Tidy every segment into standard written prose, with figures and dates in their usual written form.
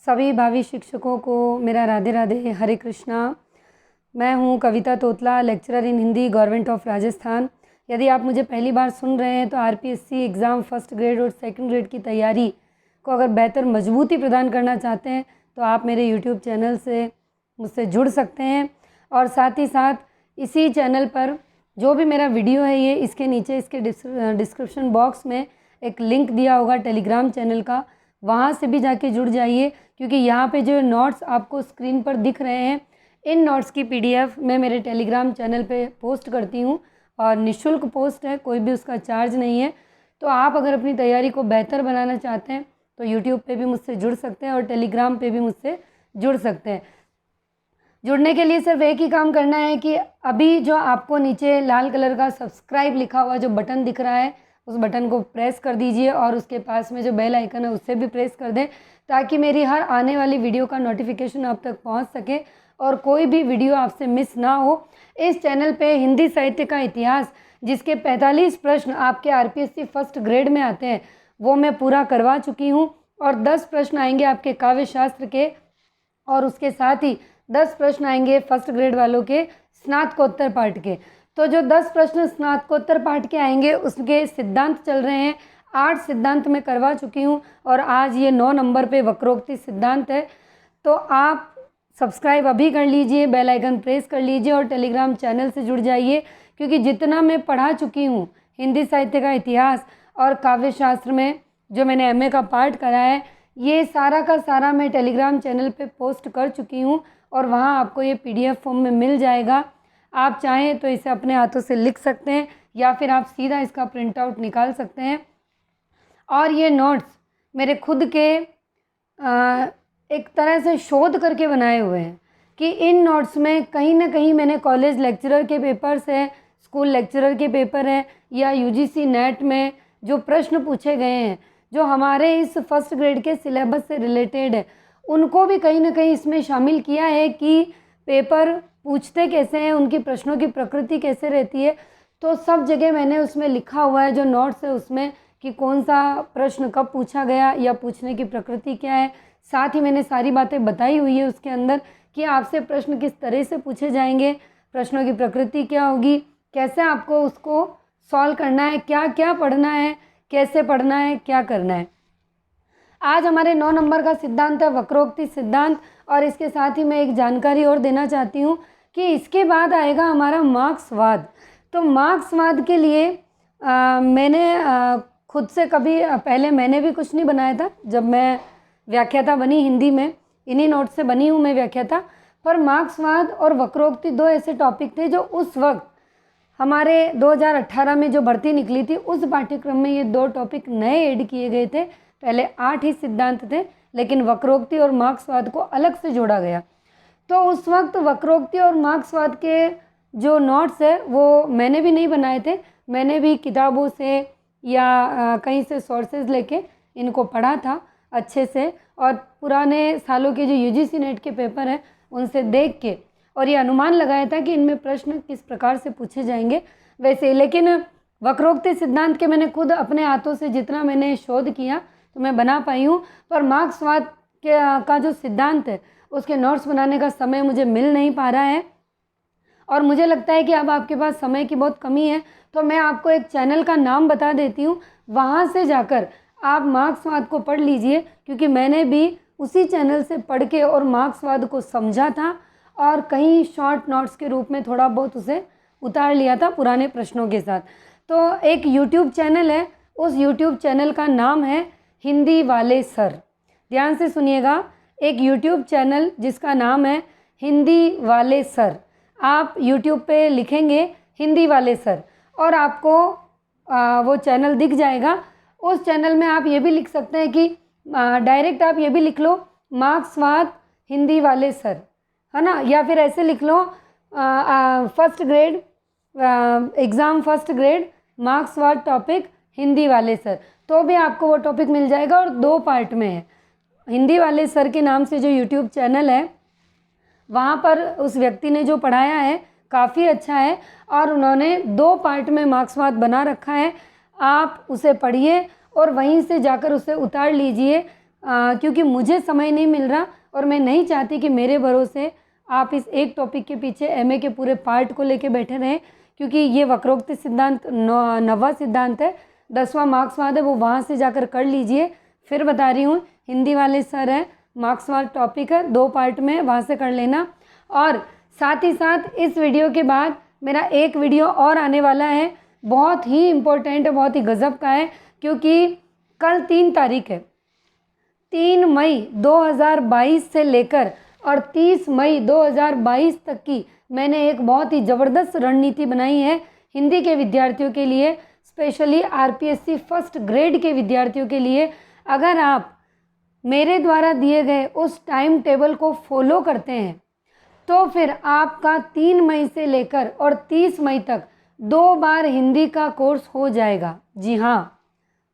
सभी भावी शिक्षकों को मेरा राधे राधे, हरे कृष्णा। मैं हूं Kavita Totla, lecturer in Hindi, government of Rajasthan. यदि आप मुझे पहली बार सुन रहे हैं तो आरपीएससी एग्ज़ाम फर्स्ट ग्रेड और सेकंड ग्रेड की तैयारी को अगर बेहतर मजबूती प्रदान करना चाहते हैं तो आप मेरे यूट्यूब चैनल से मुझसे जुड़ सकते हैं। और साथ ही साथ इसी चैनल पर जो भी मेरा वीडियो है ये इसके नीचे इसके डिस्क्रिप्शन बॉक्स में एक लिंक दिया होगा टेलीग्राम चैनल का, वहाँ से भी जाके जुड़ जाइए, क्योंकि यहाँ पे जो नोट्स आपको स्क्रीन पर दिख रहे हैं इन नोट्स की पीडीएफ मैं मेरे टेलीग्राम चैनल पे पोस्ट करती हूँ और निःशुल्क पोस्ट है, कोई भी उसका चार्ज नहीं है। तो आप अगर अपनी तैयारी को बेहतर बनाना चाहते हैं तो यूट्यूब पे भी मुझसे जुड़ सकते हैं और टेलीग्राम पे भी मुझसे जुड़ सकते हैं। जुड़ने के लिए सिर्फ एक ही काम करना है कि अभी जो आपको नीचे लाल कलर का सब्सक्राइब लिखा हुआ जो बटन दिख रहा है उस बटन को प्रेस कर दीजिए और उसके पास में जो बेल आइकन है उससे भी प्रेस कर दें, ताकि मेरी हर आने वाली वीडियो का नोटिफिकेशन आप तक पहुंच सके और कोई भी वीडियो आपसे मिस ना हो। इस चैनल पे हिंदी साहित्य का इतिहास जिसके 45 प्रश्न आपके आरपीएससी फर्स्ट ग्रेड में आते हैं वो मैं पूरा करवा चुकी हूँ और 10 प्रश्न आएंगे आपके काव्य शास्त्र के और उसके साथ ही 10 प्रश्न आएंगे फर्स्ट ग्रेड वालों के स्नातकोत्तर पाठ के। तो जो 10 प्रश्न स्नातकोत्तर पाठ के आएंगे उसके सिद्धांत चल रहे हैं, 8 सिद्धांत मैं करवा चुकी हूँ और आज ये 9 नंबर पे वक्रोक्ति सिद्धांत है। तो आप सब्सक्राइब अभी कर लीजिए, बेल आइकन प्रेस कर लीजिए और टेलीग्राम चैनल से जुड़ जाइए, क्योंकि जितना मैं पढ़ा चुकी हूँ हिंदी साहित्य का इतिहास और काव्य शास्त्र में जो मैंने एमए का पाठ करा है ये सारा का सारा मैं टेलीग्राम चैनल पे पोस्ट कर चुकी हूँ और वहाँ आपको ये पीडीएफ फॉर्म में मिल जाएगा। आप चाहें तो इसे अपने हाथों से लिख सकते हैं या फिर आप सीधा इसका प्रिंट आउट निकाल सकते हैं। और ये नोट्स मेरे खुद के एक तरह से शोध करके बनाए हुए हैं कि इन नोट्स में कहीं ना कहीं मैंने कॉलेज लेक्चरर के पेपर्स हैं, स्कूल लेक्चरर के पेपर हैं या यूजीसी नेट में जो प्रश्न पूछे गए हैं जो हमारे इस फर्स्ट ग्रेड के सिलेबस से रिलेटेड है उनको भी कहीं ना कहीं इसमें शामिल किया है कि पेपर पूछते कैसे हैं, उनकी प्रश्नों की प्रकृति कैसे रहती है। तो सब जगह मैंने उसमें लिखा हुआ है जो नोट्स है उसमें कि कौन सा प्रश्न कब पूछा गया या पूछने की प्रकृति क्या है। साथ ही मैंने सारी बातें बताई हुई है उसके अंदर कि आपसे प्रश्न किस तरह से पूछे जाएंगे, प्रश्नों की प्रकृति क्या होगी, कैसे आपको उसको सॉल्व करना है, क्या क्या पढ़ना है, कैसे पढ़ना है, क्या करना है। आज हमारे 9 नंबर का सिद्धांत है वक्रोक्ति सिद्धांत और इसके साथ ही मैं एक जानकारी और देना चाहती हूँ कि इसके बाद आएगा हमारा मार्क्सवाद। तो मार्क्सवाद के लिए मैंने खुद से कभी पहले मैंने भी कुछ नहीं बनाया था। जब मैं व्याख्याता बनी हिंदी में इन्हीं नोट से बनी हूँ मैं व्याख्याता, पर मार्क्सवाद और वक्रोक्ति 2 ऐसे टॉपिक थे जो उस वक्त हमारे 2018 में जो भर्ती निकली थी उस पाठ्यक्रम में ये 2 टॉपिक नए ऐड किए गए थे। पहले 8 ही सिद्धांत थे लेकिन वक्रोक्ति और मार्क्सवाद को अलग से जोड़ा गया। तो उस वक्त वक्रोक्ति और मार्क्सवाद के जो नोट्स है वो मैंने भी नहीं बनाए थे, मैंने भी किताबों से या कहीं से सोर्सेज लेके इनको पढ़ा था अच्छे से और पुराने सालों के जो यूजीसी नेट के पेपर हैं उनसे देख के और ये अनुमान लगाया था कि इनमें प्रश्न किस प्रकार से पूछे जाएंगे वैसे। लेकिन वक्रोक्ति सिद्धांत के मैंने खुद अपने हाथों से जितना मैंने शोध किया तो मैं बना पाई हूँ, पर मार्क्सवाद का जो सिद्धांत है उसके नोट्स बनाने का समय मुझे मिल नहीं पा रहा है और मुझे लगता है कि अब आपके पास समय की बहुत कमी है। तो मैं आपको एक चैनल का नाम बता देती हूँ, वहाँ से जाकर आप मार्क्सवाद को पढ़ लीजिए, क्योंकि मैंने भी उसी चैनल से पढ़ के और मार्क्सवाद को समझा था और कहीं शॉर्ट नोट्स के रूप में थोड़ा बहुत उसे उतार लिया था पुराने प्रश्नों के साथ। तो एक यूट्यूब चैनल है, उस यूट्यूब चैनल का नाम है हिंदी वाले सर। ध्यान से सुनिएगा, एक यूट्यूब चैनल जिसका नाम है हिंदी वाले सर। आप यूट्यूब पे लिखेंगे हिंदी वाले सर और आपको वो चैनल दिख जाएगा। उस चैनल में आप ये भी लिख सकते हैं कि डायरेक्ट आप ये भी लिख लो मार्क्सवाद हिंदी वाले सर, है ना, या फिर ऐसे लिख लो first grade exam first grade मार्क्सवाद टॉपिक हिंदी वाले सर, तो भी आपको वो टॉपिक मिल जाएगा और 2 पार्ट में है। हिंदी वाले सर के नाम से जो यूट्यूब चैनल है वहाँ पर उस व्यक्ति ने जो पढ़ाया है काफ़ी अच्छा है और उन्होंने 2 पार्ट में मार्क्सवाद बना रखा है। आप उसे पढ़िए और वहीं से जाकर उसे उतार लीजिए क्योंकि मुझे समय नहीं मिल रहा और मैं नहीं चाहती कि मेरे भरोसे आप इस एक टॉपिक के पीछे एमए के पूरे पार्ट को लेके बैठे रहें, क्योंकि ये वक्रोक्ति सिद्धांत 9वां सिद्धांत है, 10वां मार्क्सवाद है, वो वहाँ से जाकर कर लीजिए। फिर बता रही हूँ, हिंदी वाले सर हैं, मार्क्सवाद टॉपिक है, 2 पार्ट में, वहाँ से कर लेना। और साथ ही साथ इस वीडियो के बाद मेरा एक वीडियो और आने वाला है, बहुत ही इम्पोर्टेंट है, बहुत ही गज़ब का है, क्योंकि कल 3 तारीख है। 3 मई 2022 से लेकर और 30 मई 2022 तक की मैंने एक बहुत ही ज़बरदस्त रणनीति बनाई है हिंदी के विद्यार्थियों के लिए, स्पेशली आरपीएससी फर्स्ट ग्रेड के विद्यार्थियों के लिए। अगर आप मेरे द्वारा दिए गए उस टाइम टेबल को फॉलो करते हैं तो फिर आपका 3 मई से लेकर और 30 मई तक 2 बार हिंदी का कोर्स हो जाएगा। जी हाँ,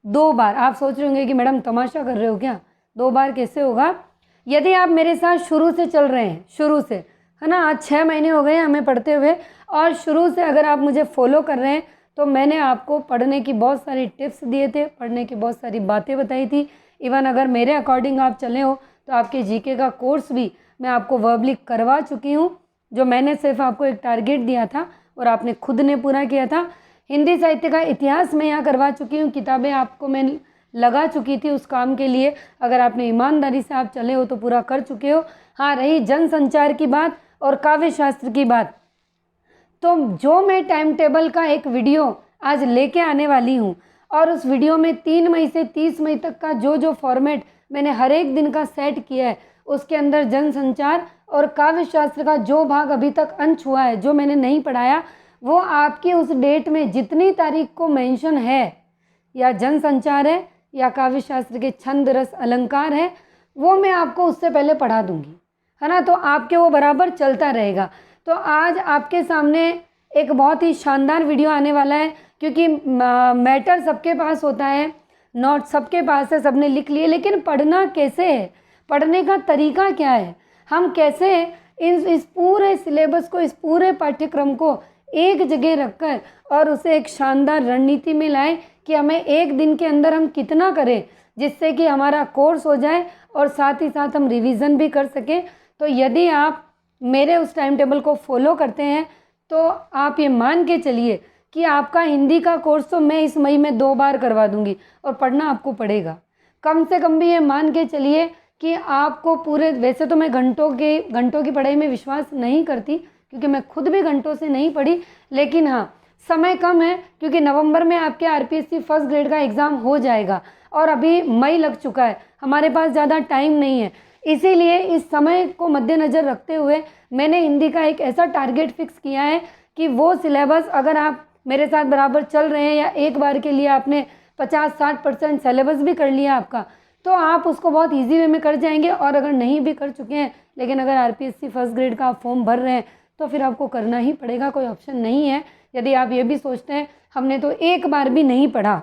2 बार। आप सोच रहे होंगे कि मैडम तमाशा कर रहे हो क्या, 2 बार कैसे होगा? यदि आप मेरे साथ शुरू से चल रहे हैं, शुरू से, है ना, आज 6 महीने हो गए हमें पढ़ते हुए, और शुरू से अगर आप मुझे फॉलो कर रहे हैं तो मैंने आपको पढ़ने की बहुत सारी टिप्स दिए थे, पढ़ने की बहुत सारी बातें बताई थी। इवन अगर मेरे अकॉर्डिंग आप चले हो तो आपके जीके का कोर्स भी मैं आपको वर्बली करवा चुकी हूँ, जो मैंने सिर्फ आपको एक टारगेट दिया था और आपने खुद ने पूरा किया था। हिंदी साहित्य का इतिहास मैं यहाँ करवा चुकी हूँ, किताबें आपको मैं लगा चुकी थी उस काम के लिए। अगर आपने ईमानदारी से आप चले हो तो पूरा कर चुके हो। हाँ, रही जनसंचार की बात और काव्य शास्त्र की बात, तो जो मैं टाइम टेबल का एक वीडियो आज लेके आने वाली हूँ और उस वीडियो में 3 मई से 30 मई तक का जो फॉर्मेट मैंने हर एक दिन का सेट किया है, उसके अंदर जनसंचार और काव्य शास्त्र का जो भाग अभी तक अनछुआ है, जो मैंने नहीं पढ़ाया, वो आपकी उस डेट में जितनी तारीख को मेंशन है, या जनसंचार है या काव्य शास्त्र के छंद रस अलंकार है, वो मैं आपको उससे पहले पढ़ा दूंगी, है ना। तो आपके वो बराबर चलता रहेगा। तो आज आपके सामने एक बहुत ही शानदार वीडियो आने वाला है, क्योंकि मैटर सबके पास होता है, नोट सबके पास है, सबने लिख लिए, लेकिन पढ़ना कैसे है, पढ़ने का तरीका क्या है, हम कैसे इस पूरे सिलेबस को, इस पूरे पाठ्यक्रम को एक जगह रखकर और उसे एक शानदार रणनीति में लाएं कि हमें एक दिन के अंदर हम कितना करें जिससे कि हमारा कोर्स हो जाए और साथ ही साथ हम रिवीजन भी कर सकें। तो यदि आप मेरे उस टाइम टेबल को फॉलो करते हैं तो आप ये मान के चलिए कि आपका हिंदी का कोर्स तो मैं इस मई में 2 बार करवा दूंगी, और पढ़ना आपको पड़ेगा। कम से कम भी ये मान के चलिए कि आपको पूरे, वैसे तो मैं घंटों की पढ़ाई में विश्वास नहीं करती, क्योंकि मैं खुद भी घंटों से नहीं पढ़ी, लेकिन हाँ, समय कम है, क्योंकि नवंबर में आपके आरपीएससी फर्स्ट ग्रेड का एग्ज़ाम हो जाएगा और अभी मई लग चुका है, हमारे पास ज़्यादा टाइम नहीं है। इसीलिए इस समय को मद्देनज़र रखते हुए मैंने हिंदी का एक ऐसा टारगेट फिक्स किया है कि वो सिलेबस, अगर आप मेरे साथ बराबर चल रहे हैं या एक बार के लिए आपने 50-60% सिलेबस भी कर लिया आपका, तो आप उसको बहुत ईजी वे में कर जाएंगे। और अगर नहीं भी कर चुके हैं, लेकिन अगर आरपीएससी फर्स्ट ग्रेड का आप फॉर्म भर रहे हैं, तो फिर आपको करना ही पड़ेगा, कोई ऑप्शन नहीं है। यदि आप ये भी सोचते हैं हमने तो एक बार भी नहीं पढ़ा,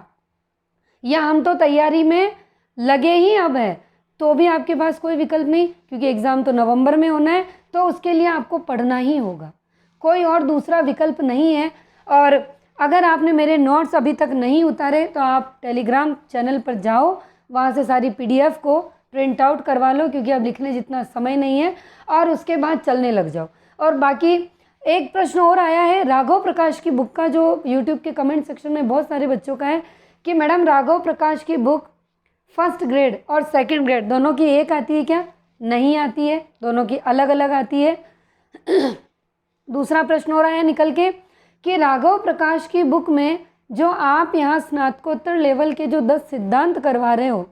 या हम तो तैयारी में लगे ही अब है, तो भी आपके पास कोई विकल्प नहीं, क्योंकि एग्ज़ाम तो नवंबर में होना है, तो उसके लिए आपको पढ़ना ही होगा, कोई और दूसरा विकल्प नहीं है। और अगर आपने मेरे नोट्स अभी तक नहीं उतारे तो आप टेलीग्राम चैनल पर जाओ, वहाँ से सारी पीडीएफ को प्रिंट आउट करवा लो, क्योंकि अब लिखने जितना समय नहीं है, और उसके बाद चलने लग जाओ। और बाकी एक प्रश्न और आया है राघव प्रकाश की बुक का, जो यूट्यूब के कमेंट सेक्शन में बहुत सारे बच्चों का है कि मैडम राघव प्रकाश की बुक फर्स्ट ग्रेड और सेकंड ग्रेड दोनों की एक आती है क्या? नहीं आती है, दोनों की अलग अलग आती है। दूसरा प्रश्न हो रहा है निकल के कि राघव प्रकाश की बुक में जो आप यहाँ स्नातकोत्तर लेवल के जो 10 सिद्धांत करवा रहे हो,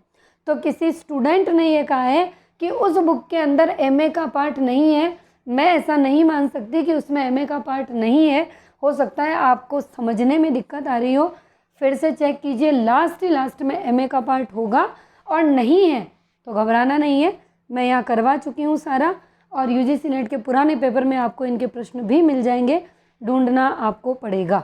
तो किसी स्टूडेंट ने ये कहा है कि उस बुक के अंदर एमए का पार्ट नहीं है। मैं ऐसा नहीं मान सकती कि उसमें एमए का पार्ट नहीं है, हो सकता है आपको समझने में दिक्कत आ रही हो, फिर से चेक कीजिए, लास्ट में एमए का पार्ट होगा, और नहीं है तो घबराना नहीं है, मैं यहाँ करवा चुकी हूँ सारा, और यूजीसी नेट के पुराने पेपर में आपको इनके प्रश्न भी मिल जाएंगे, ढूंढना आपको पड़ेगा,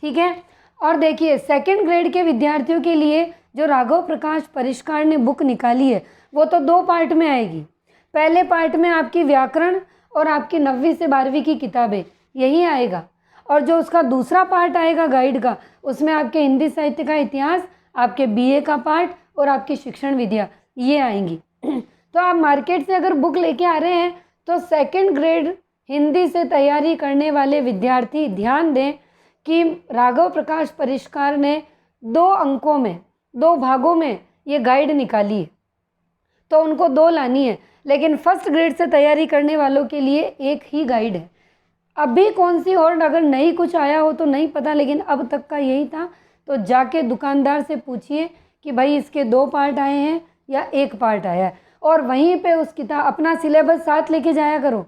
ठीक है। और देखिए सेकंड ग्रेड के विद्यार्थियों के लिए जो राघव प्रकाश परिष्कार ने बुक निकाली है, वो तो 2 पार्ट में आएगी। पहले पार्ट में आपकी व्याकरण और आपकी 9वीं से 12वीं की किताबें, यही आएगा, और जो उसका दूसरा पार्ट आएगा गाइड का, उसमें आपके हिंदी साहित्य का इतिहास, आपके बीए का पार्ट और आपकी शिक्षण विद्या, ये आएंगी। तो आप मार्केट से अगर बुक लेके आ रहे हैं तो सेकंड ग्रेड हिंदी से तैयारी करने वाले विद्यार्थी ध्यान दें कि राघव प्रकाश परिष्कार ने 2 अंकों में 2 भागों में ये गाइड निकाली है, तो उनको 2 लानी है। लेकिन फर्स्ट ग्रेड से तैयारी करने वालों के लिए एक ही गाइड है। अभी कौन सी और अगर नई कुछ आया हो तो नहीं पता, लेकिन अब तक का यही था। तो जाके दुकानदार से पूछिए कि भाई इसके 2 पार्ट आए हैं या 1 पार्ट आया है, और वहीं पे उस किताब अपना सिलेबस साथ लेके जाया करो।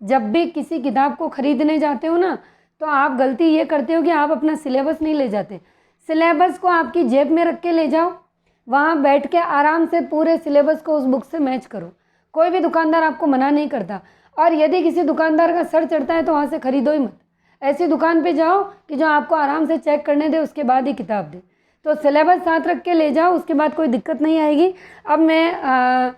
जब भी किसी किताब को खरीदने जाते हो ना, तो आप गलती ये करते हो कि आप अपना सिलेबस नहीं ले जाते। सिलेबस को आपकी जेब में रख के ले जाओ, वहाँ बैठ के आराम से पूरे सिलेबस को उस बुक से मैच करो। कोई भी दुकानदार आपको मना नहीं करता, और यदि किसी दुकानदार का सर चढ़ता है तो वहाँ से खरीदो ही मत। ऐसी दुकान पे जाओ कि जो आपको आराम से चेक करने दे, उसके बाद ही किताब दे। तो सिलेबस साथ रख के ले जाओ, उसके बाद कोई दिक्कत नहीं आएगी। अब मैं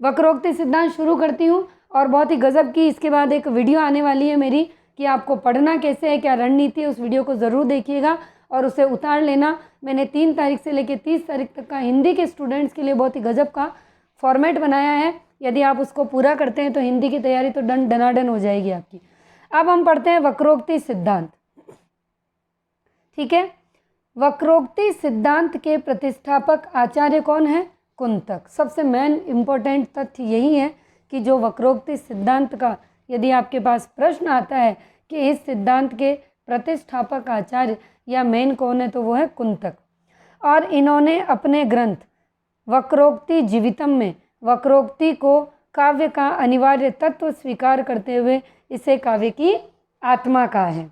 वक्रोक्ति सिद्धांत शुरू करती हूँ, और बहुत ही गज़ब की इसके बाद एक वीडियो आने वाली है मेरी कि आपको पढ़ना कैसे है, क्या रणनीति है। उस वीडियो को ज़रूर देखिएगा और उसे उतार लेना। मैंने 3 तारीख से लेकर 30 तारीख तक का हिंदी के स्टूडेंट्स के लिए बहुत ही गज़ब का फॉर्मेट बनाया है। यदि आप उसको पूरा करते हैं तो हिंदी की तैयारी तो डनाडन हो जाएगी आपकी। अब हम पढ़ते हैं वक्रोक्ति सिद्धांत। ठीक है, वक्रोक्ति सिद्धांत के प्रतिष्ठापक आचार्य कौन है? कुंतक। सबसे मेन इम्पोर्टेंट तथ्य यही है कि जो वक्रोक्ति सिद्धांत का यदि आपके पास प्रश्न आता है कि इस सिद्धांत के प्रतिष्ठापक आचार्य या मेन कौन है, तो वो है कुंतक। और इन्होंने अपने ग्रंथ वक्रोक्ति जीवितम में वक्रोक्ति को काव्य का अनिवार्य तत्व स्वीकार करते हुए इसे काव्य की आत्मा कहा है।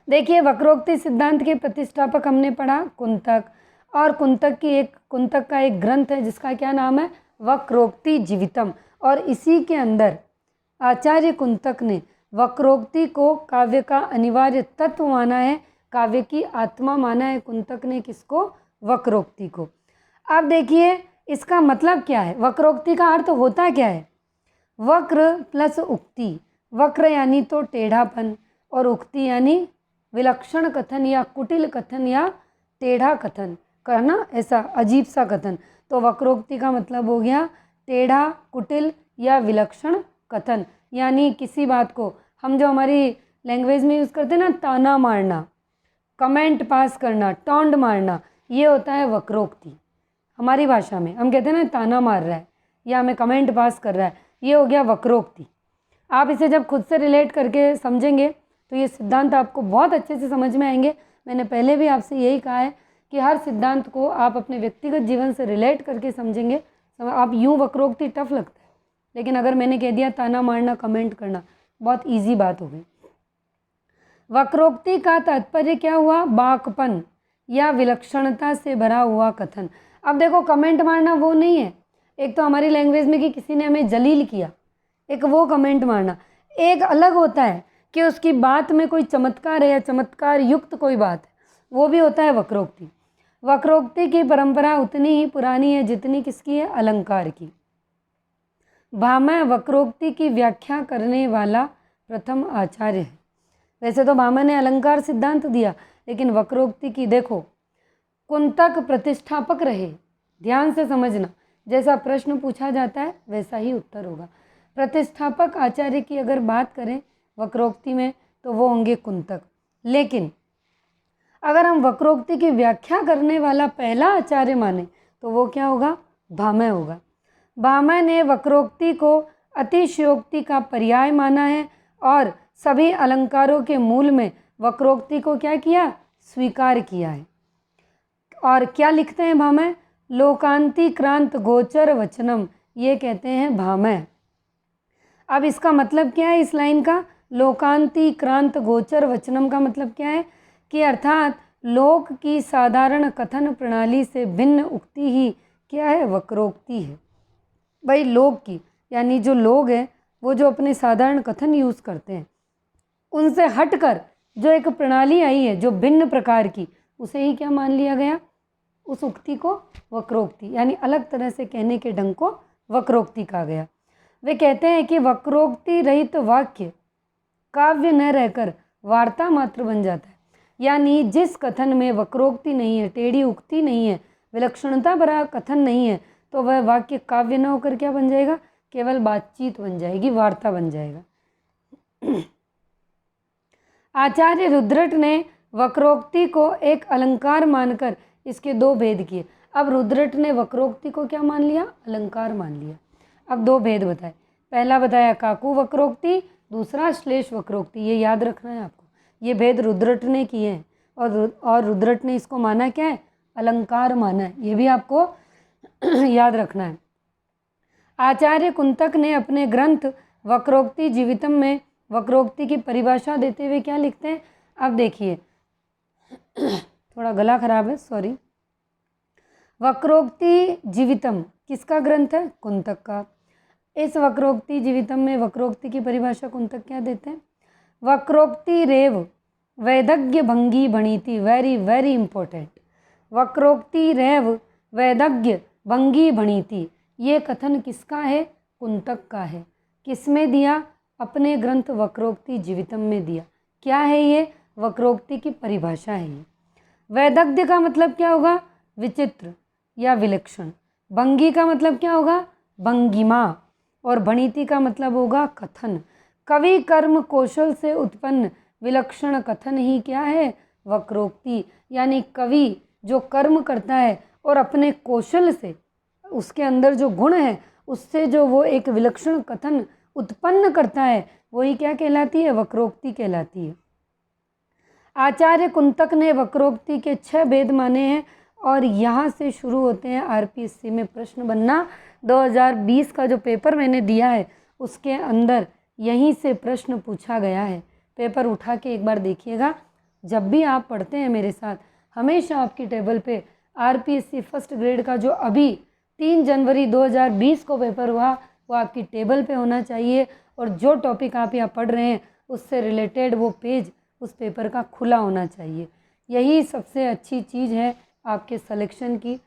देखिए, वक्रोक्ति सिद्धांत के प्रतिष्ठापक हमने पढ़ा कुंतक, और कुंतक का एक ग्रंथ है जिसका क्या नाम है? वक्रोक्ति जीवितम। और इसी के अंदर आचार्य कुंतक ने वक्रोक्ति को काव्य का अनिवार्य तत्व माना है, काव्य की आत्मा माना है कुंतक ने। किसको? वक्रोक्ति को। अब देखिए इसका मतलब क्या है, वक्रोक्ति का अर्थ होता क्या है? वक्र प्लस उक्ति। वक्र यानी तो टेढ़ापन, और उक्ति यानी विलक्षण कथन या कुटिल कथन या टेढ़ा कथन करना, ऐसा अजीब सा कथन। तो वक्रोक्ति का मतलब हो गया टेढ़ा, कुटिल या विलक्षण कथन। यानी किसी बात को हम जो हमारी लैंग्वेज में यूज़ करते हैं ना, ताना मारना, कमेंट पास करना, टॉन्ट मारना, ये होता है वक्रोक्ति। हमारी भाषा में हम कहते हैं ना ताना मार रहा है या हमें कमेंट पास कर रहा है, ये हो गया वक्रोक्ति। आप इसे जब खुद से रिलेट करके समझेंगे तो ये सिद्धांत आपको बहुत अच्छे से समझ में आएंगे। मैंने पहले भी आपसे यही कहा है कि हर सिद्धांत को आप अपने व्यक्तिगत जीवन से रिलेट करके समझेंगे। आप यूँ वक्रोक्ति टफ लगता है, लेकिन अगर मैंने कह दिया ताना मारना, कमेंट करना, बहुत ईजी बात हो गई। वक्रोक्ति का तात्पर्य क्या हुआ? बाकपन या विलक्षणता से भरा हुआ कथन। अब देखो, कमेंट मारना वो नहीं है। एक तो हमारी लैंग्वेज में कि किसी ने हमें जलील किया, एक वो कमेंट मारना। एक अलग होता है कि उसकी बात में कोई चमत्कार है या चमत्कार युक्त कोई बात है, वो भी होता है वक्रोक्ति। वक्रोक्ति की परंपरा उतनी ही पुरानी है जितनी किसकी है? अलंकार की। भामह वक्रोक्ति की व्याख्या करने वाला प्रथम आचार्य है। वैसे तो भामह ने अलंकार सिद्धांत दिया, लेकिन वक्रोक्ति की देखो, कुंतक प्रतिष्ठापक रहे। ध्यान से समझना, जैसा प्रश्न पूछा जाता है वैसा ही उत्तर होगा। प्रतिष्ठापक आचार्य की अगर बात करें वक्रोक्ति में तो वो होंगे कुंतक। लेकिन अगर हम वक्रोक्ति की व्याख्या करने वाला पहला आचार्य माने तो वो क्या होगा? भामह होगा। भामह ने वक्रोक्ति को अतिशयोक्ति का पर्याय माना है और सभी अलंकारों के मूल में वक्रोक्ति को क्या किया? स्वीकार किया है। और क्या लिखते हैं भामह? लोकांतिक्रांत गोचर वचनम, ये कहते हैं भामह। अब इसका मतलब क्या है इस लाइन का? लोकांतिक्रांत गोचर वचनम का मतलब क्या है कि अर्थात लोक की साधारण कथन प्रणाली से भिन्न उक्ति ही क्या है? वक्रोक्ति है। भाई लोक की यानी जो लोग हैं वो जो अपने साधारण कथन यूज़ करते हैं, उनसे हटकर जो एक प्रणाली आई है जो भिन्न प्रकार की, उसे ही क्या मान लिया गया? उस उक्ति को वक्रोक्ति, यानी अलग तरह से कहने के ढंग को वक्रोक्ति कहा गया। वे कहते हैं कि वक्रोक्ति रहित वाक्य काव्य न रहकर वार्ता मात्र बन जाता है। यानी जिस कथन में वक्रोक्ति नहीं है, टेढ़ी उक्ति नहीं है, विलक्षणता भरा कथन नहीं है, तो वह वाक्य काव्य न होकर क्या बन जाएगा, केवल बातचीत बन जाएगी, वार्ता बन जाएगा। आचार्य रुद्रट ने वक्रोक्ति को एक अलंकार मानकर इसके दो भेद किए। अब रुद्रट ने वक्रोक्ति को क्या मान लिया, अलंकार मान लिया। अब दो भेद बताए, पहला बताया काकू वक्रोक्ति, दूसरा श्लेष वक्रोक्ति। ये याद रखना है आपको, ये भेद रुद्रट ने किए हैं और रुद्रट ने इसको माना क्या है, अलंकार माना है, ये भी आपको याद रखना है। आचार्य कुंतक ने अपने ग्रंथ वक्रोक्ति जीवितम में वक्रोक्ति की परिभाषा देते हुए क्या लिखते हैं, अब देखिए थोड़ा गला खराब है, सॉरी। वक्रोक्ति जीवितम किसका ग्रंथ है, कुंतक का। इस वक्रोक्ति जीवितम में वक्रोक्ति की परिभाषा कुंतक क्या देते हैं, वक्रोक्ति रेव वैदज्ञ भंगी भणीति, वेरी वेरी इंपॉर्टेंट। वक्रोक्ति रेव वैदज्ञ भंगी भणीति, ये कथन किसका है, कुंतक का है। किसमें दिया, अपने ग्रंथ वक्रोक्ति जीवितम में दिया। क्या है ये, वक्रोक्ति की परिभाषा है ये। वैदग्ध्य का मतलब क्या होगा, विचित्र या विलक्षण। भंगी का मतलब क्या होगा, भंगिमा। और भणिति का मतलब होगा कथन। कवि कर्म कौशल से उत्पन्न विलक्षण कथन ही क्या है, वक्रोक्ति। यानी कवि जो कर्म करता है और अपने कौशल से, उसके अंदर जो गुण है उससे जो वो एक विलक्षण कथन उत्पन्न करता है, वही क्या कहलाती है, वक्रोक्ति कहलाती है। आचार्य कुंतक ने वक्रोक्ति के 6 भेद माने हैं और यहाँ से शुरू होते हैं आरपीएससी में प्रश्न बनना। 2020 का जो पेपर मैंने दिया है उसके अंदर यहीं से प्रश्न पूछा गया है। पेपर उठा के एक बार देखिएगा। जब भी आप पढ़ते हैं मेरे साथ, हमेशा आपकी टेबल पे आरपीएससी फर्स्ट ग्रेड का जो अभी 3 जनवरी 2020 को पेपर हुआ वो आपकी टेबल पे होना चाहिए, और जो टॉपिक आप यहाँ पढ़ रहे हैं उससे रिलेटेड वो पेज उस पेपर का खुला होना चाहिए। यही सबसे अच्छी चीज़ है आपके सिलेक्शन की।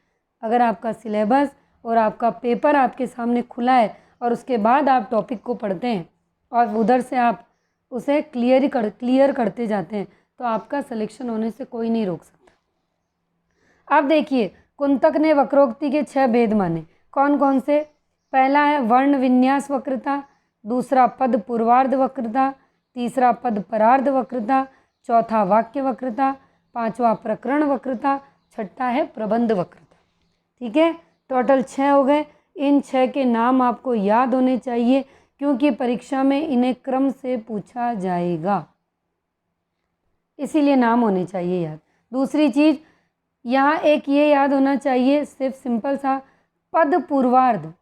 अगर आपका सिलेबस और आपका पेपर आपके सामने खुला है और उसके बाद आप टॉपिक को पढ़ते हैं और उधर से आप उसे क्लियर करते जाते हैं, तो आपका सिलेक्शन होने से कोई नहीं रोक सकता। अब देखिए, कुंतक ने वक्रोक्ति के 6 भेद माने। कौन कौन से, पहला है वर्ण विन्यास वक्रता, दूसरा पद पूर्वार्ध वक्रता, तीसरा पद परार्ध वक्रता, चौथा वाक्य वक्रता, पांचवा प्रकरण वक्रता, छठा है प्रबंध वक्रता। ठीक है, टोटल 6 हो गए। इन 6 के नाम आपको याद होने चाहिए क्योंकि परीक्षा में इन्हें क्रम से पूछा जाएगा, इसीलिए नाम होने चाहिए याद। दूसरी चीज़ यहाँ एक ये याद होना चाहिए, सिर्फ सिंपल सा, पद पूर्वार्ध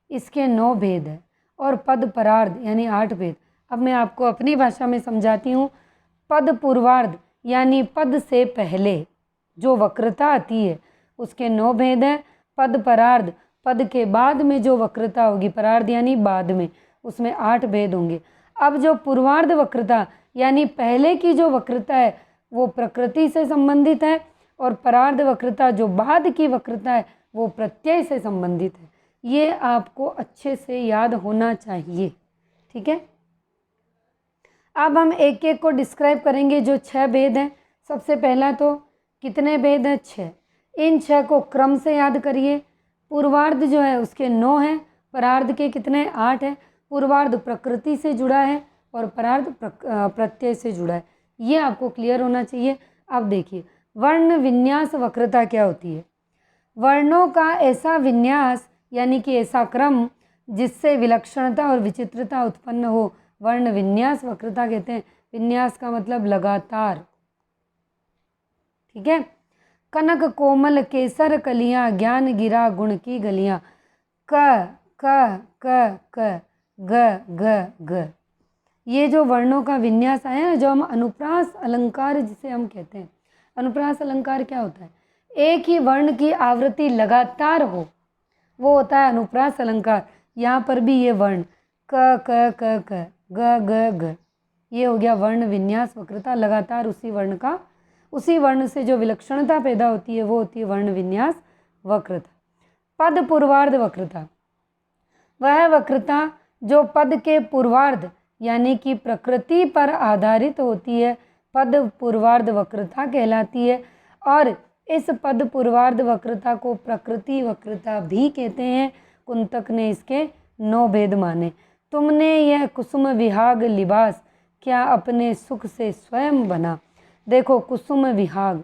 इसके 9 भेद है और पद परार्ध यानी 8 भेद। अब मैं आपको अपनी भाषा में समझाती हूँ। पद पूर्वार्ध यानी पद से पहले जो वक्रता आती है उसके 9 भेद हैं। पद परार्ध पद के बाद में जो वक्रता होगी, परार्ध यानी बाद में, उसमें 8 भेद होंगे। अब जो पूर्वार्ध वक्रता यानी पहले की जो वक्रता है वो प्रकृति से संबंधित है, और परार्ध वक्रता जो बाद की वक्रता है वो प्रत्यय से संबंधित है। ये आपको अच्छे से याद होना चाहिए। ठीक है, अब हम एक एक को डिस्क्राइब करेंगे जो 6 भेद हैं। सबसे पहला तो कितने भेद हैं, 6। इन 6 को क्रम से याद करिए। पूर्वार्ध जो है उसके 9 हैं, परार्ध के कितने, 8 हैं। पूर्वार्ध प्रकृति से जुड़ा है और परार्ध प्रत्यय से जुड़ा है। ये आपको क्लियर होना चाहिए। अब देखिए, वर्ण विन्यास वक्रता क्या होती है। वर्णों का ऐसा विन्यास यानी कि ऐसा क्रम जिससे विलक्षणता और विचित्रता उत्पन्न हो, वर्ण विन्यास वक्रता कहते हैं। विन्यास का मतलब लगातार। ठीक है, कनक कोमल केसर कलियां, ज्ञान गिरा गुण की गलियां, क क क क ग ग ग। ये जो वर्णों का विन्यास आया है, जो हम अनुप्रास अलंकार जिसे हम कहते हैं। अनुप्रास अलंकार क्या होता है, एक ही वर्ण की आवृत्ति लगातार हो, वो होता है अनुप्रास अलंकार। यहाँ पर भी ये वर्ण क क क क ग ग ग, ये हो गया वर्ण विन्यास वक्रता। लगातार उसी वर्ण का, उसी वर्ण से जो विलक्षणता पैदा होती है वो होती है वर्ण विन्यास वक्रता। पद पूर्वार्ध वक्रता, वह वक्रता जो पद के पूर्वार्ध यानी कि प्रकृति पर आधारित होती है, पद पूर्वार्ध वक्रता कहलाती है। और इस पद पूर्वार्ध वक्रता को प्रकृति वक्रता भी कहते हैं। कुंतक ने इसके 9 भेद माने। तुमने यह कुसुम विहाग लिबास क्या अपने सुख से स्वयं बना। देखो कुसुम विहाग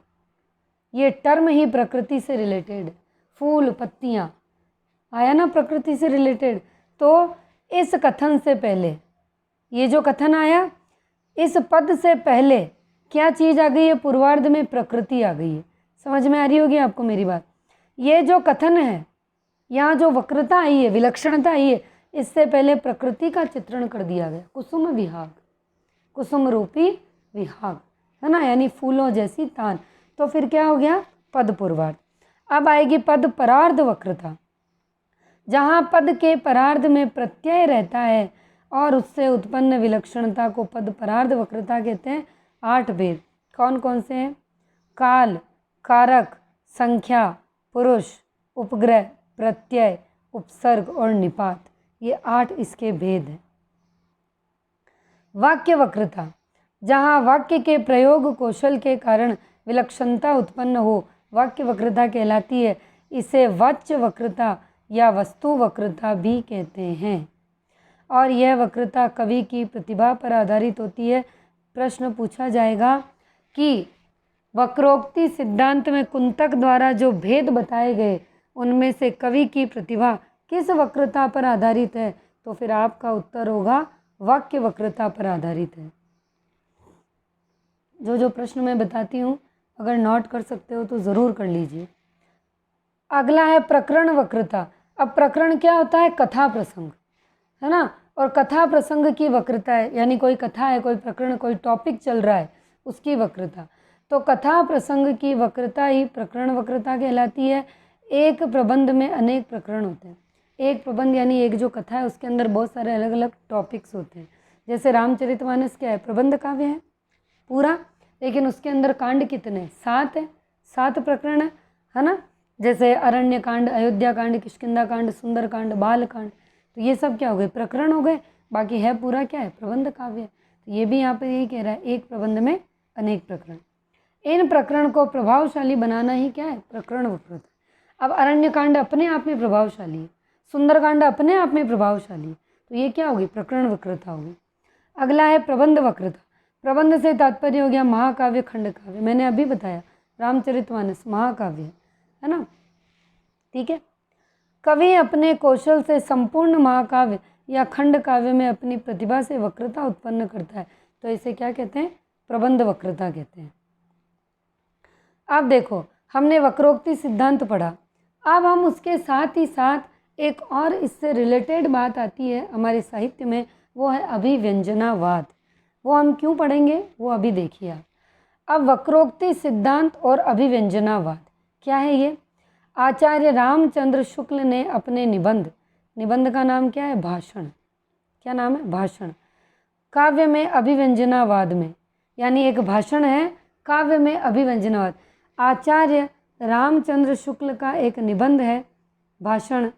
ये टर्म ही प्रकृति से रिलेटेड, फूल पत्तियाँ आया ना प्रकृति से रिलेटेड। तो इस कथन से पहले ये जो कथन आया, इस पद से पहले क्या चीज़ आ गई है, पूर्वार्ध में प्रकृति आ गई है। समझ में आ रही होगी आपको मेरी बात। ये जो कथन है, यहाँ जो वक्रता आई है, विलक्षणता आई है, इससे पहले प्रकृति का चित्रण कर दिया गया। कुसुम विहाग, कुसुम रूपी विहाग है ना, यानी फूलों जैसी तान। तो फिर क्या हो गया, पद पूर्वार्ध। अब आएगी पद परार्ध वक्रता, जहाँ पद के परार्ध में प्रत्यय रहता है और उससे उत्पन्न विलक्षणता को पद परार्ध वक्रता कहते हैं। 8 भेद कौन कौन से हैं? काल, कारक, संख्या, पुरुष, उपग्रह, प्रत्यय, उपसर्ग और निपात, ये 8 इसके भेद हैं। वाक्य वक्रता, जहाँ वाक्य के प्रयोग कौशल के कारण विलक्षणता उत्पन्न हो, वाक्य वक्रता कहलाती है। इसे वाच्य वक्रता या वस्तु वक्रता भी कहते हैं। और यह वक्रता कवि की प्रतिभा पर आधारित होती है। प्रश्न पूछा जाएगा कि वक्रोक्ति सिद्धांत में कुंतक द्वारा जो भेद बताए गए उनमें से कवि की प्रतिभा किस वक्रता पर आधारित है, तो फिर आपका उत्तर होगा वाक्य वक्रता पर आधारित है। जो जो प्रश्न मैं बताती हूँ अगर नोट कर सकते हो तो ज़रूर कर लीजिए। अगला है प्रकरण वक्रता। अब प्रकरण क्या होता है? कथा प्रसंग है ना, और कथा प्रसंग की वक्रता है, यानी कोई कथा है, कोई प्रकरण, कोई टॉपिक चल रहा है, उसकी वक्रता। तो कथा प्रसंग की वक्रता ही प्रकरण वक्रता कहलाती है। एक प्रबंध में अनेक प्रकरण होते हैं। एक प्रबंध यानी एक जो कथा है उसके अंदर बहुत सारे अलग अलग टॉपिक्स होते हैं। जैसे रामचरितमानस क्या है? प्रबंध काव्य है पूरा, लेकिन उसके अंदर कांड कितने? 7 है, 7 प्रकरण है ना। जैसे अरण्य कांड, अयोध्या कांड, किष्किंधा कांड, सुंदर कांड, बाल कांड, तो ये सब क्या हो गए? प्रकरण हो गए। बाकी है पूरा क्या है? प्रबंध काव्य। तो ये भी यहाँ पर यही कह रहा है, एक प्रबंध में अनेक प्रकरण। इन प्रकरण को प्रभावशाली बनाना ही क्या है? प्रकरण वक्रता। अब अरण्य कांड अपने आप में प्रभावशाली है, सुंदर कांड अपने आप में प्रभावशाली है, तो ये क्या होगी? प्रकरण वक्रता होगी। अगला है प्रबंध वक्रता। प्रबंध से तात्पर्य हो गया महाकाव्य, खंड काव्य। मैंने अभी बताया रामचरितमानस महाकाव्य है ना, ठीक है। कवि अपने कौशल से संपूर्ण महाकाव्य या खंड काव्य में अपनी प्रतिभा से वक्रता उत्पन्न करता है, तो इसे क्या कहते हैं? प्रबंध वक्रता कहते हैं। अब देखो हमने वक्रोक्ति सिद्धांत पढ़ा, अब हम उसके साथ ही साथ एक और इससे रिलेटेड बात आती है हमारे साहित्य में, वो है अभिव्यंजनावाद। वो हम क्यों पढ़ेंगे वो अभी देखिए आप। अब वक्रोक्ति सिद्धांत और अभिव्यंजनावाद क्या है ये? आचार्य रामचंद्र शुक्ल ने अपने निबंध का नाम क्या है? भाषण। क्या नाम है? भाषण। काव्य में अभिव्यंजनावाद में, यानी एक भाषण है, काव्य में अभिव्यंजनावाद। आचार्य रामचंद्र शुक्ल का एक निबंध है, भाषण,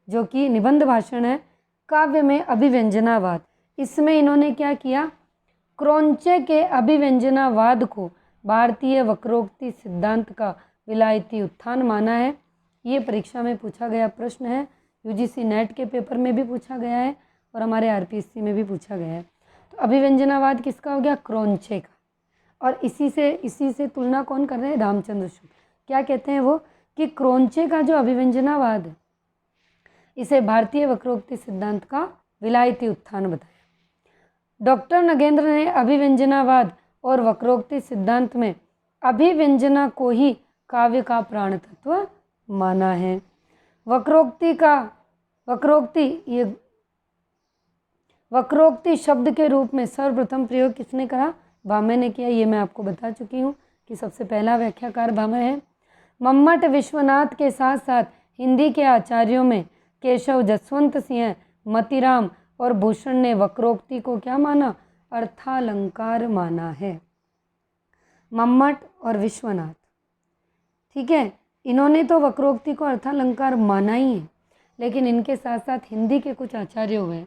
जो कि निबंध भाषण है, काव्य में अभिव्यंजनावाद। इसमें इन्होंने क्या किया? क्रौंचे के अभिव्यंजनावाद को भारतीय वक्रोक्ति सिद्धांत का विलायती उत्थान माना है। ये परीक्षा में पूछा गया प्रश्न है, यूजीसी नेट के पेपर में भी पूछा गया है और हमारे आरपीएससी में भी पूछा गया है। तो अभिव्यंजनावाद किसका हो गया? क्रौंचे का। और इसी से तुलना कौन कर रहे हैं? रामचंद्र शुक्ल। क्या कहते हैं वो? कि क्रौंचे का जो अभिव्यंजनावाद है, इसे भारतीय वक्रोक्ति सिद्धांत का विलायती उत्थान बताया। डॉक्टर नगेंद्र ने अभिव्यंजनावाद और वक्रोक्ति सिद्धांत में अभिव्यंजना को ही काव्य का प्राण तत्व माना है। वक्रोक्ति शब्द के रूप में सर्वप्रथम प्रयोग किसने करा? भामह ने किया। ये मैं आपको बता चुकी हूँ कि सबसे पहला व्याख्याकार भामह है। मम्मट विश्वनाथ के साथ साथ हिंदी के आचार्यों में केशव, जसवंत सिंह, मतीराम और भूषण ने वक्रोक्ति को क्या माना? अर्थालंकार माना है। मम्मट और विश्वनाथ, ठीक है, इन्होंने तो वक्रोक्ति को अर्थालंकार माना ही है, लेकिन इनके साथ साथ हिंदी के कुछ आचार्य हुए,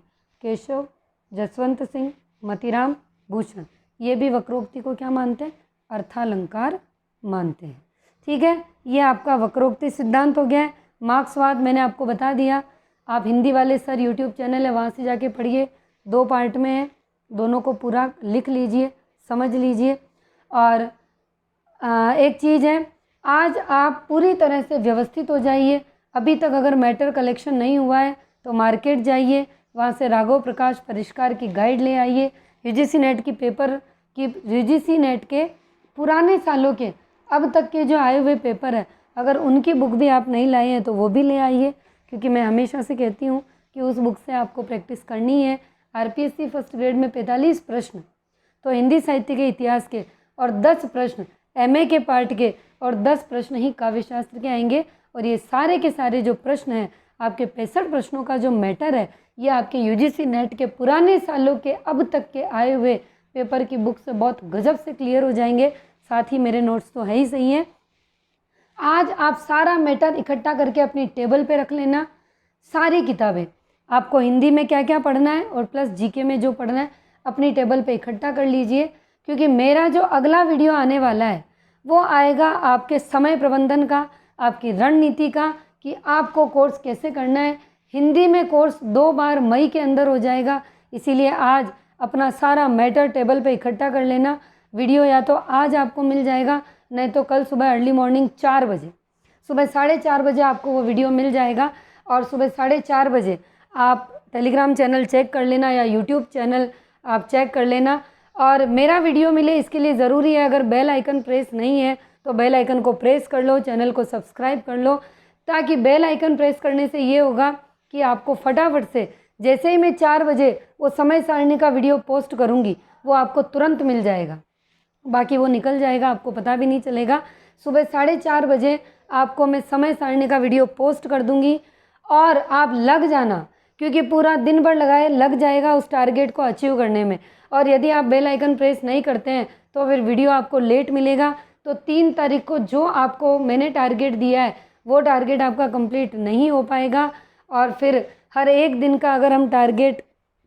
केशव, जसवंत सिंह, मतीराम, भूषण, ये भी वक्रोक्ति को क्या मानते हैं? अर्थालंकार मानते हैं। ठीक है, ये आपका वक्रोक्ति सिद्धांत हो गया है। मार्क्सवाद मैंने आपको बता दिया। आप हिंदी वाले सर यूट्यूब चैनल है, वहाँ से जाके पढ़िए, 2 पार्ट में है, दोनों को पूरा लिख लीजिए, समझ लीजिए। और एक चीज़ है, आज आप पूरी तरह से व्यवस्थित हो जाइए। अभी तक अगर मैटर कलेक्शन नहीं हुआ है तो मार्केट जाइए, वहाँ से राघव प्रकाश परिष्कार की गाइड ले आइए। यूजीसी नेट की पेपर की, यूजीसी नेट के पुराने सालों के अब तक के जो आए हुए पेपर है, अगर उनकी बुक भी आप नहीं लाए हैं तो वो भी ले आइए, क्योंकि मैं हमेशा से कहती हूँ कि उस बुक से आपको प्रैक्टिस करनी है। आरपीएससी फर्स्ट ग्रेड में 45 प्रश्न तो हिंदी साहित्य के इतिहास के, और 10 प्रश्न एमए के पार्ट के, और 10 प्रश्न ही काव्य शास्त्र के आएंगे। और ये सारे के सारे जो प्रश्न हैं, आपके 65 प्रश्नों का जो मैटर है, ये आपके यूजीसी नेट के पुराने सालों के अब तक के आए हुए पेपर की बुक से बहुत गजब से क्लियर हो जाएंगे। साथ ही मेरे नोट्स तो है ही सही हैं। आज आप सारा मैटर इकट्ठा करके अपनी टेबल पे रख लेना, सारी किताबें, आपको हिंदी में क्या क्या पढ़ना है और प्लस जीके में जो पढ़ना है अपनी टेबल पे इकट्ठा कर लीजिए। क्योंकि मेरा जो अगला वीडियो आने वाला है वो आएगा आपके समय प्रबंधन का, आपकी रणनीति का, कि आपको कोर्स कैसे करना है। हिंदी में कोर्स 2 बार मई के अंदर हो जाएगा, इसीलिए आज अपना सारा मैटर टेबल पे इकट्ठा कर लेना। वीडियो या तो आज आपको मिल जाएगा, नहीं तो कल सुबह अर्ली मॉर्निंग 4 बजे, सुबह 4:30 बजे आपको वो वीडियो मिल जाएगा। और सुबह 4:30 बजे आप टेलीग्राम चैनल चेक कर लेना या यूट्यूब चैनल आप चेक कर लेना। और मेरा वीडियो मिले इसके लिए ज़रूरी है, अगर बेल आइकन प्रेस नहीं है तो बेल आइकन को प्रेस कर लो, चैनल को सब्सक्राइब कर लो, ताकि बेल आइकन प्रेस करने से ये होगा कि आपको फटाफट से, जैसे ही मैं 4 बजे वो समय सारणी का वीडियो पोस्ट करूँगी, वो आपको तुरंत मिल जाएगा। बाकी वो निकल जाएगा, आपको पता भी नहीं चलेगा। सुबह 4:30 बजे आपको मैं समय सारणी का वीडियो पोस्ट कर दूंगी, और आप लग जाना, क्योंकि पूरा दिन भर लगाए लग जाएगा उस टारगेट को अचीव करने में। और यदि आप बेल आइकन प्रेस नहीं करते हैं तो फिर वीडियो आपको लेट मिलेगा। तो 3 तारीख को जो आपको मैंने टारगेट दिया है वो टारगेट आपका कंप्लीट नहीं हो पाएगा। और फिर हर एक दिन का अगर हम टारगेट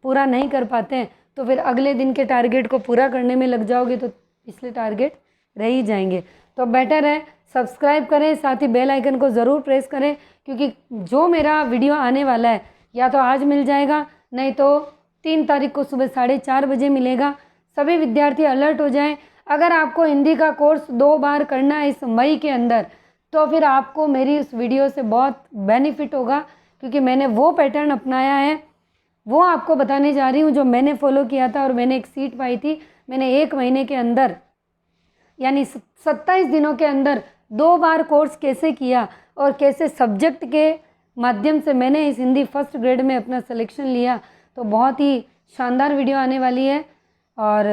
पूरा नहीं कर पाते हैं तो फिर अगले दिन के टारगेट को पूरा करने में लग जाओगे तो पिछले टारगेट रह ही जाएंगे। तो बेटर है सब्सक्राइब करें, साथ ही बेल आइकन को ज़रूर प्रेस करें, क्योंकि जो मेरा वीडियो आने वाला है या तो आज मिल जाएगा, नहीं तो 3 तारीख को सुबह 4:30 बजे मिलेगा। सभी विद्यार्थी अलर्ट हो जाएं। अगर आपको हिंदी का कोर्स 2 बार करना है इस मई के अंदर, तो फिर आपको मेरी इस वीडियो से बहुत बेनिफिट होगा, क्योंकि मैंने वो पैटर्न अपनाया है, वो आपको बताने जा रही हूँ जो मैंने फॉलो किया था। और मैंने एक सीट पाई थी, मैंने 1 महीने के अंदर यानी 27 दिनों के अंदर 2 बार कोर्स कैसे किया और कैसे सब्जेक्ट के माध्यम से मैंने इस हिंदी फर्स्ट ग्रेड में अपना सिलेक्शन लिया। तो बहुत ही शानदार वीडियो आने वाली है और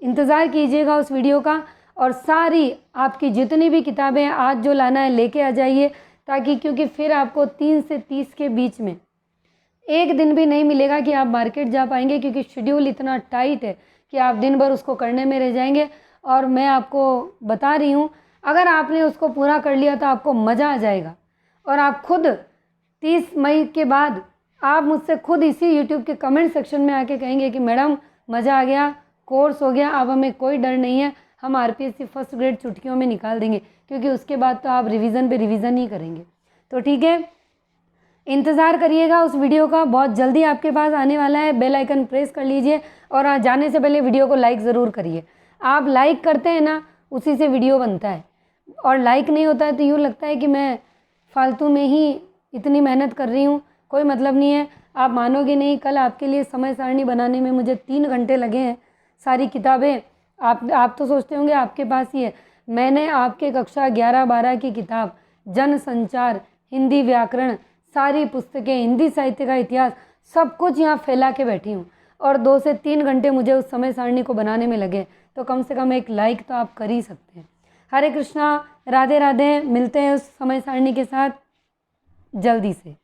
इंतज़ार कीजिएगा उस वीडियो का। और सारी आपकी जितनी भी किताबें आज जो लाना है लेके आ जाइए, ताकि, क्योंकि फिर आपको 3 से 30 के बीच में एक दिन भी नहीं मिलेगा कि आप मार्केट जा पाएंगे, क्योंकि शेड्यूल इतना टाइट है कि आप दिन भर उसको करने में रह जाएंगे। और मैं आपको बता रही हूँ, अगर आपने उसको पूरा कर लिया तो आपको मज़ा आ जाएगा। और आप खुद 30 मई के बाद आप मुझसे खुद इसी यूट्यूब के कमेंट सेक्शन में आके कहेंगे कि मैडम मज़ा आ गया, कोर्स हो गया, अब हमें कोई डर नहीं है, हम आरपीएससी फर्स्ट ग्रेड चुटकियों में निकाल देंगे, क्योंकि उसके बाद तो आप रिवीजन पे रिवीजन ही करेंगे। तो ठीक है, इंतज़ार करिएगा उस वीडियो का, बहुत जल्दी आपके पास आने वाला है। बेल आइकन प्रेस कर लीजिए और जाने से पहले वीडियो को लाइक ज़रूर करिए। आप लाइक करते हैं ना, उसी से वीडियो बनता है, और लाइक नहीं होता है तो यूँ लगता है कि मैं फालतू में ही इतनी मेहनत कर रही हूँ, कोई मतलब नहीं है। आप मानोगे नहीं, कल आपके लिए समय सारणी बनाने में मुझे 3 घंटे लगे हैं। सारी किताबें आप तो सोचते होंगे आपके पास ही है, मैंने आपके कक्षा 11-12 की किताब जन संचार, हिंदी व्याकरण, सारी पुस्तकें, हिंदी साहित्य का इतिहास, सब कुछ यहाँ फैला के बैठी हूँ। और 2 से 3 घंटे मुझे उस समय सारणी को बनाने में लगे, तो कम से कम एक लाइक तो आप कर ही सकते हैं। हरे कृष्णा, राधे राधे। मिलते हैं उस समय सारणी के साथ जल्दी से।